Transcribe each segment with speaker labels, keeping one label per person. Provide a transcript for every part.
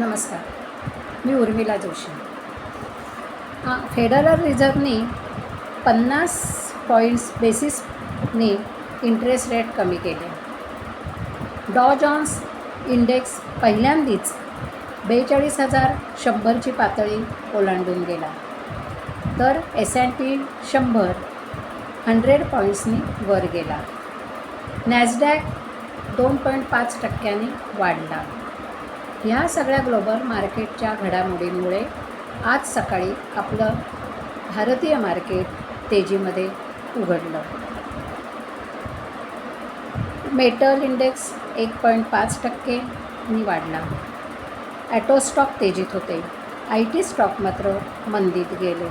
Speaker 1: नमस्कार, मी उर्मिला जोशी. फेडरल रिझर्व्हनी 50 पॉईंट्स बेसिसनी इंटरेस्ट रेट कमी केले. डॉ जॉन्स इंडेक्स पहिल्यांदाच 42,100ची पातळी ओलांडून गेला, तर S&P 100 पॉईंट्सनी वर गेला. नॅसडॅक 2.5% वाढला. ह्या सगळ्या ग्लोबल मार्केटच्या घडामोडींमुळे आज सकाळी आपलं भारतीय मार्केट तेजीमध्ये उघडलं. मेटल इंडेक्स 1.5%नी वाढला. ॲटो स्टॉक तेजीत होते. IT स्टॉक मात्र मंदीत गेले.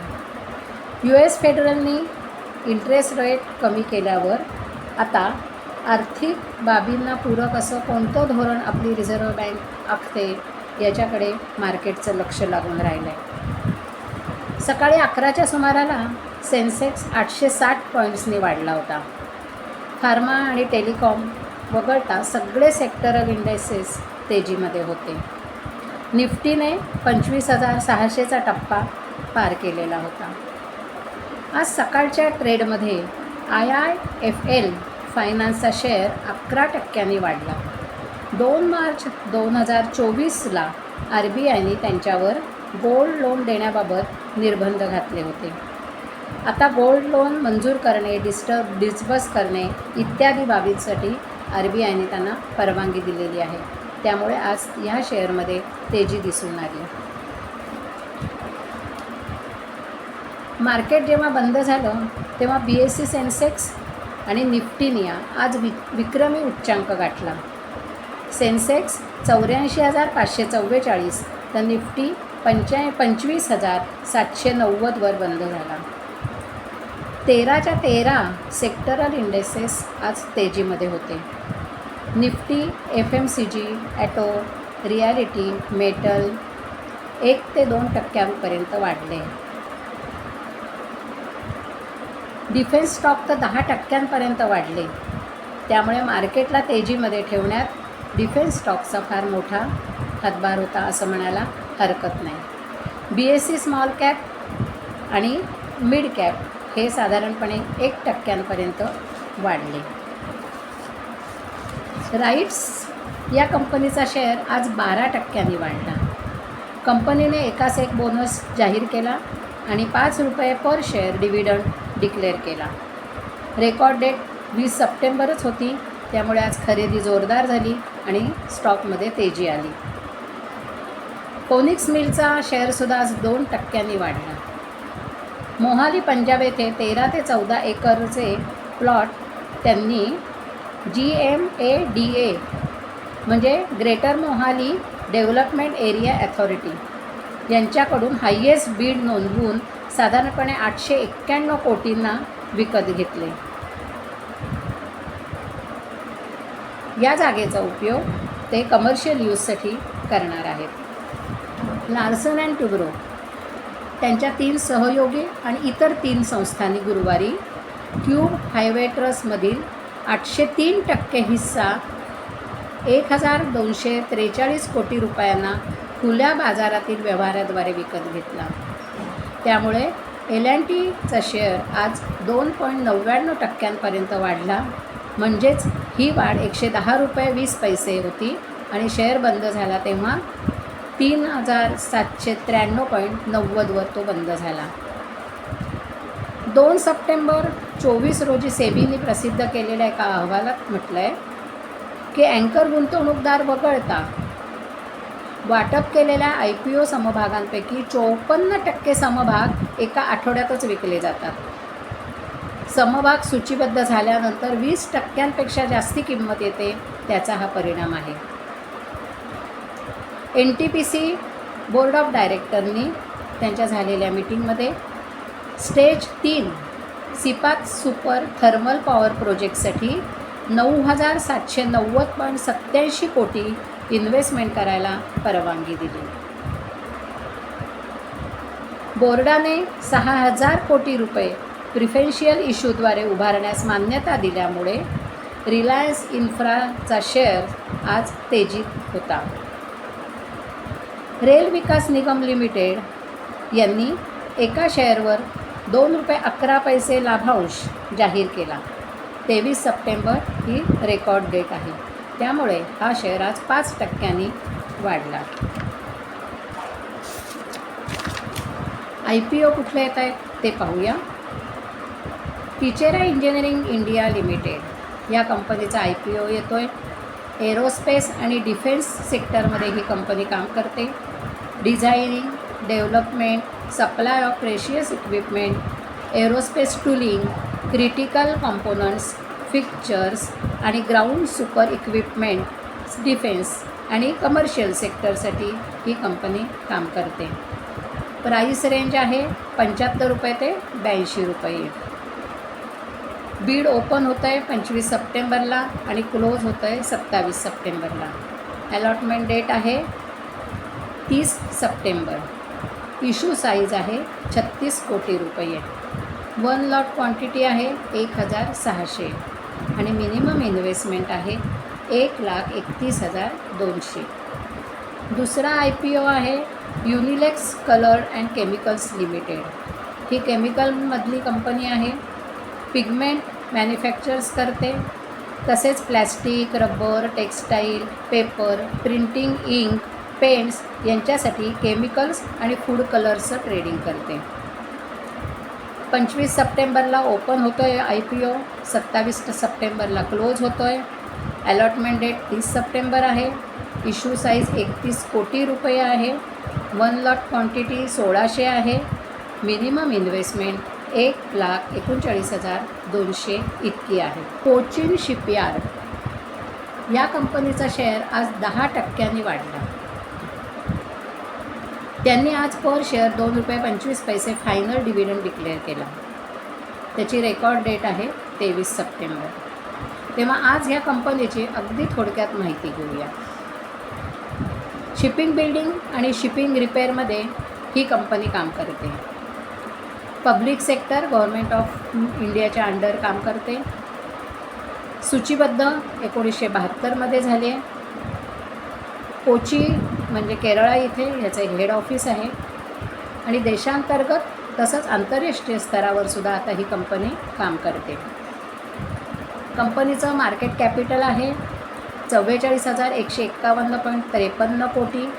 Speaker 1: US फेडरलनी इंटरेस्ट रेट कमी केल्यावर आता आर्थिक बाबींना पूरक असं कोणतं धोरण आपली रिझर्व्ह बँक आखते याच्याकडे मार्केटचं लक्ष लागून राहिलं आहे. सकाळी 11च्या सुमाराला सेन्सेक्स 860 पॉईंट्सनी वाढला होता. फार्मा आणि टेलिकॉम वगळता सगळे सेक्टरल इंडेक्सेस तेजीमध्ये होते. निफ्टीने 25,600चा टप्पा पार केलेला होता. आज सकाळच्या ट्रेडमध्ये IIFL फायनान्सचा शेअर 11%नी वाढला. 2 मार्च 2024ला RBIने त्यांच्यावर गोल्ड लोन देण्याबाबत निर्बंध घातले होते. आता गोल्ड लोन मंजूर करणे, डिस्बर्स करणे इत्यादी बाबींसाठी RBIने त्यांना परवानगी दिलेली आहे. त्यामुळे आज ह्या शेअरमध्ये तेजी दिसून आली. मार्केट जेव्हा बंद झालं तेव्हा BSE सेन्सेक्स आणि निफ्टीने आज विक्रमी उच्चांक गाठला. सेन्सेक्स 84,544 तर निफ्टी 25,790 वर बंद झाला. 13च्या 13 सेक्टरल इंडेक्सेस आज तेजीमध्ये होते. Nifty FMCG, auto, reality, metal 1 ते 2% वाढले. डिफेन्स स्टॉक तर 10% वाढले. त्यामुळे मार्केटला तेजीमध्ये ठेवण्यात डिफेन्स स्टॉकचा फार मोठा हातभार होता असं म्हणायला हरकत नाही. BSE स्मॉल कॅप आणि मिड कॅप हे साधारणपणे 1% वाढले. राईट्स या कंपनीचा शेअर आज 12%नी वाढला. कंपनीने एकास एक बोनस जाहीर केला आणि ₹5 पर शेअर डिव्हिडंड डिक्लेअर केला. रेकॉर्ड डेट 20 सप्टेंबरच होती. त्यामुळे आज खरेदी जोरदार झाली आणि स्टॉकमध्ये तेजी आली. फोनिक्स मिलचा शेअरसुद्धा आज 2%नी वाढला. मोहाली पंजाब येथे 13 ते 14 एकरचे प्लॉट त्यांनी GMADA म्हणजे greater Mohali development area authority यांच्याकडून हायेस्ट बीड नोंदवून साधारणपणे 891 कोटींना विकत घेतले. या जागेचा उपयोग ते कमर्शियल यूजसाठी करणार आहेत. लार्सन अँड टुब्रो त्यांच्या 3 सहयोगी आणि इतर 3 संस्थांनी गुरुवारी क्यूब हायवे ट्रस्टमधील 803% हिस्सा 1,243 कोटी रुपयांना खुल्या बाजारातील व्यवहाराद्वारे विकत घेतला. त्यामुळे L&Tचा शेअर आज 2.99% वाढला. म्हणजेच ही वाढ ₹110.20 होती आणि शेअर बंद झाला तेव्हा 3,793.90 वर तो बंद झाला. 2 सप्टेंबर 2024 रोजी सेबीने प्रसिद्ध केलेल्या एका अहवालात म्हटलं आहे की अँकर गुंतवणूकदार वगळता वाटप केलेल्या IPO समभागांपैकी 54% समभाग एका आठवड्यातच विकले जातात. समभाग सूचीबद्ध झाल्यानंतर 20% जास्ती किंमत येते, त्याचा हा परिणाम आहे. NTPC बोर्ड ऑफ डायरेक्टरनी त्यांच्या झालेल्या मीटिंगमध्ये stage 3 Sipat super thermal power प्रोजेक्टसाठी 9,790.87 कोटी इन्व्हेस्टमेंट करायला परवानगी दिली. बोर्डाने 6,000 कोटी रुपये प्रिफरेन्शियल इश्यूद्वारे उभारण्यास मान्यता दिल्यामुळे रिलायन्स इन्फ्राचा शेअर आज तेजीत होता. रेल विकास निगम लिमिटेड यांनी एका शेअरवर ₹2.11 लाभांश जाहीर केला. 23 सप्टेंबर ही रेकॉर्ड डेट आहे. त्यामुळे हा शेअर आज 5% वाढला. IPO कुठले येत आहेत ते पाहूया. टिचेरा इंजिनिअरिंग इंडिया लिमिटेड या कंपनीचा IPO येतो आहे. एरोस्पेस आणि डिफेन्स सेक्टरमध्ये ही कंपनी काम करते. Designing, development, supply of precious equipment, aerospace tooling, critical components, fixtures आणि ग्राउंड सुपर इक्विपमेंट, डिफेन्स आणि कमर्शियल सेक्टरसाठी ही कंपनी काम करते. प्राईस रेंज आहे ₹75 ते ₹82. बीड ओपन होतं आहे 25 सप्टेंबरला आणि क्लोज होतं आहे 27 सप्टेंबरला. अलॉटमेंट डेट आहे 30 सप्टेंबर. इशू साईज आहे ₹36 कोटी. 1 लॉट क्वांटिटी आहे 1600 आणि मिनिमम इन्व्हेस्टमेंट आहे 1,31,200. दुसरा IPO आहे Unilex colour and chemicals limited. ही केमिकलमधली कंपनी आहे. पिगमेंट मॅन्युफॅक्चर्स करते. तसेच plastic, rubber, textile, paper, printing, ink, paints यांच्यासाठी केमिकल्स आणि फूड कलर्सचं ट्रेडिंग करते. 25 सप्टेंबरला ओपन होतो आहे IPO. 27 सप्टेंबरला क्लोज होतो आहे. अलॉटमेंट डेट 30 सप्टेंबर आहे. इशू साईज ₹31 कोटी आहे. 1 लॉट क्वांटिटी 1600 आहे. मिनिमम इन्व्हेस्टमेंट 1,39,200 इतकी आहे. कोचिन शिपयार्ड या कंपनीचा शेअर आज 10% वाढला. त्यांनी आज per share ₹2.25 final dividend declare केला. त्याची रेकॉर्ड डेट आहे 23 सप्टेंबर. तेव्हा आज ह्या कंपनीची अगदी थोडक्यात माहिती घेऊया. शिपिंग बिल्डिंग आणि शिपिंग रिपेअरमध्ये ही कंपनी काम करते. पब्लिक सेक्टर गव्हर्मेंट ऑफ इंडियाच्या अंडर काम करते. सूचीबद्ध 1972मध्ये झाली आहे. कोची म्हणजे केरळा इथे ह्याचं हेड ऑफिस आहे आणि देशांतर्गत तसंच आंतरराष्ट्रीय स्तरावर सुद्धा आता ही कंपनी काम करते. कंपनीचं मार्केट कॅपिटल आहे 44,151.53 कोटी.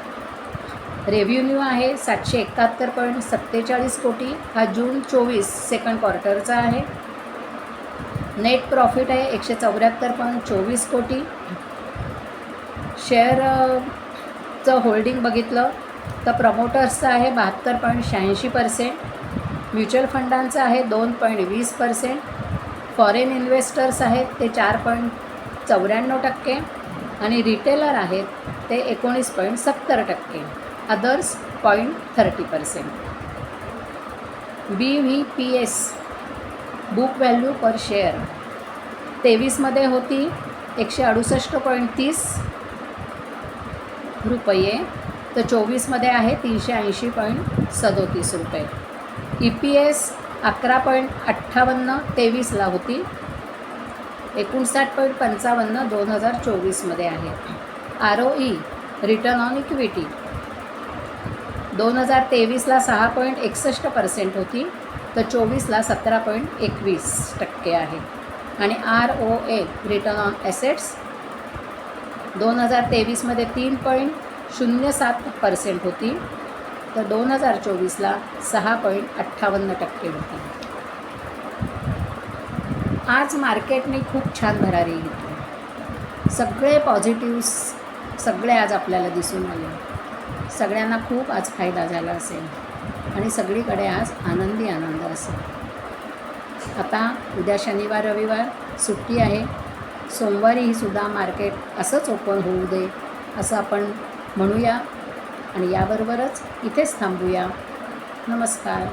Speaker 1: रेव्हेन्यू आहे 771.47 कोटी. हा जून 24 सेकंड क्वार्टरचा आहे. नेट प्रॉफिट आहे 174.24 कोटी. शेअरचं होल्डिंग बघितलं तर प्रमोटर्सचं आहे 72.86%. म्युच्युअल फंडांचं आहे 2.20%. फॉरेन इन्व्हेस्टर्स आहेत ते 4.94% आणि रिटेलर आहेत ते 19.70%. Others 0.30%. BVPS book value per share 23मध्ये होती 168.30 रुपये तर 24मध्ये आहे 380.37 रुपये. EPS 11.58 23ला होती 59.55 2024मध्ये आहे. ROE रिटर्न ऑन इक्विटी 2023ला 6.61% होती तर 24ला 17.21% आहे. आणि ROA रिटर्न ऑन ॲसेट्स 2023मध्ये 3.07% होती तर 2024ला 6.58% होती. आज मार्केटने खूप छान भरारी घेतली. सगळे पॉझिटिव्स सगळे आज आपल्याला दिसून आले. सगळ्यांना खूप आज फायदा झाला असेल आणि सगळीकडे आज आनंदी आनंद असेल. आता उद्या शनिवार रविवार सुट्टी आहे. सोमवारीही सुद्धा मार्केट असंच ओपन होऊ दे असं आपण म्हणूया आणि याबरोबरच इथेच थांबूया. नमस्कार.